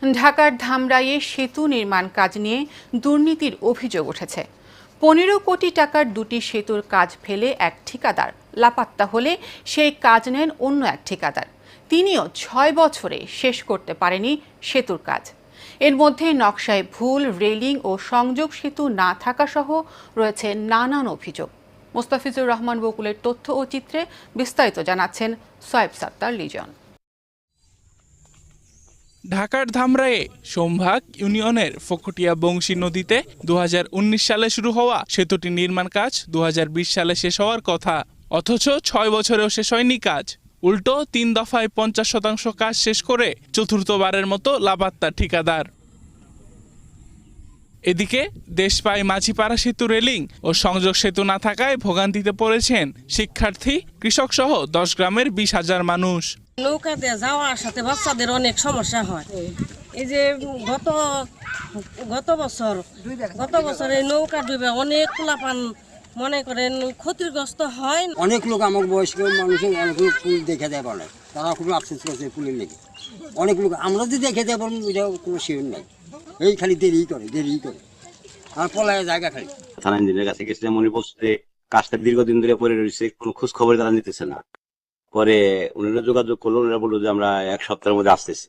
ঢাকার ধামরাইয়ে সেতু নির্মাণ কাজ নিয়ে দুর্নীতির অভিযোগ উঠেছে। 15 কোটি টাকার দুটি সেতুর কাজ ফেলে এক ঠিকাদার লাপাত্তা হলে সেই কাজ নেন অন্য এক ঠিকাদার। তিনিও 6 বছরে শেষ করতে পারেনি সেতুর কাজ। এর মধ্যে নকশায় ভুল, রেলিং ও সংযোগ সেতু না থাকা সহ রয়েছে নানান অভিযোগ। মোস্তাফিজুর রহমান বকুলের তথ্য ও চিত্রে বিস্তারিত জানাচ্ছেন সোয়েব সাত্তার লিজন। ঢাকার ধামরাইয়ে সোমভাগ ইউনিয়নের ফকটিয়া বংশী নদীতে 2019 সালে শুরু হওয়া সেতুটি নির্মাণ কাজ 2020 সালে শেষ হওয়ার কথা, অথচ 6 বছরেও শেষ হয়নি কাজ। উল্টো 3 দফায় 50% কাজ শেষ করে চতুর্থবারের মতো লাপাত্তা ঠিকাদার। এদিকে দেশপাই মাঝিপাড়া সেতু রেলিং ও সংযোগ সেতু না থাকায় ভোগান্তিতে পড়েছেন শিক্ষার্থী, কৃষক সহ 10 গ্রামের 20,000 মানুষ। নৌকা দিয়ে যাওয়ার সাথে বাচ্চাদের অনেক সমস্যা হয়। এই যে গত বছর এই নৌকা ডুবে অনেক পোলাপান মনে করেন ক্ষতিগ্রস্ত হয়। অনেক লোক আমার বয়স্ক মানুষ অনেক লোক ফুল দেখে দেয় বলে, তারা খুব আফসোস করছে ফুলের লেগে। অনেক লোক আমরা যদি দেখে দেয় বলেন ওইটাও কোনো শিওর নাই, এই খালি দেরি করে আর পলায় জায়গা খালি। থানা ইঞ্জিনিয়ারের কাছে গেছিলাম, উনি বলছে কাজটা দীর্ঘদিন ধরে পড়ে রয়েছে, কোনো খোঁজ খবর তারা নিতেছে না। পরে উনারা যোগাযোগ করলো, ওনারা বললো যে আমরা 1 সপ্তাহের মধ্যে আসতেছি।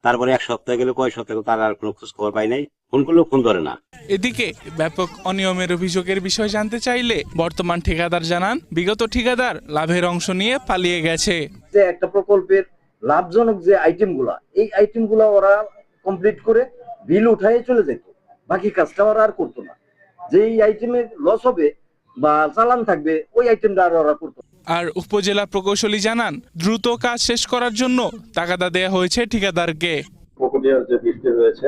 তারপরে 1 সপ্তাহ গেলে কয় সপ্তাহ তার আর কোনো খোঁজ খবর পাই নাই, ফোন করলেও ফোন ধরে না। এদিকে ব্যাপক অনিয়মের অভিযোগের বিষয় জানতে চাইলে বর্তমান ঠিকাদার জানান, বিগত ঠিকাদার লাভের অংশ নিয়ে পালিয়ে গেছে। যে একটা প্রকল্পের লাভজনক যে আইটেমগুলা, এই আইটেমগুলা ওরা কমপ্লিট করে বিল উঠায় চলে যেত, বাকি কাজটা ওরা আর করতো না। যে আইটেমে লস হবে বা চালান থাকবে ওই আইটেমটা আর ওরা করতো। আর উপজেলা প্রকৌশলী জানান, দ্রুত কাজ শেষ করার জন্য তাগাদা দেয়া হয়েছে ঠিকাদারকে। ফকটিয়ার যে বৃষ্টি হয়েছে,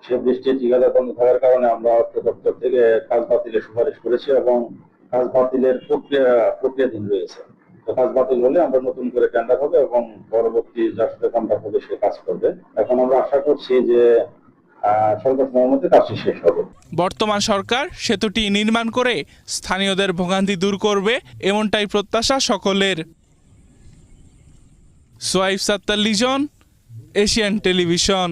সেই বৃষ্টির ঠিকাদার বন্ধ থাকার কারণে আমরা অর্থ দপ্তর থেকে কাজ বাতিলের সুপারিশ করেছি এবং কাজ বাতিলের প্রক্রিয়াধীন রয়েছে। তো কাজ বাতিল হলে আমরা নতুন করে টেন্ডার হবে এবং পরবর্তী যার সাথে কন্ট্রাক্ট হবে সে কাজ করবে। এখন আমরা আশা করছি যে স্বল্প সময়ের মধ্যে কাজটি শেষ হবে। বর্তমান সরকার সেতুটি নির্মাণ করে স্থানীয়দের ভোগান্তি দূর করবে, এমনটাই প্রত্যাশা সকলের। সোয়েব সাত্তার লিজন, এশিয়ান টেলিভিশন।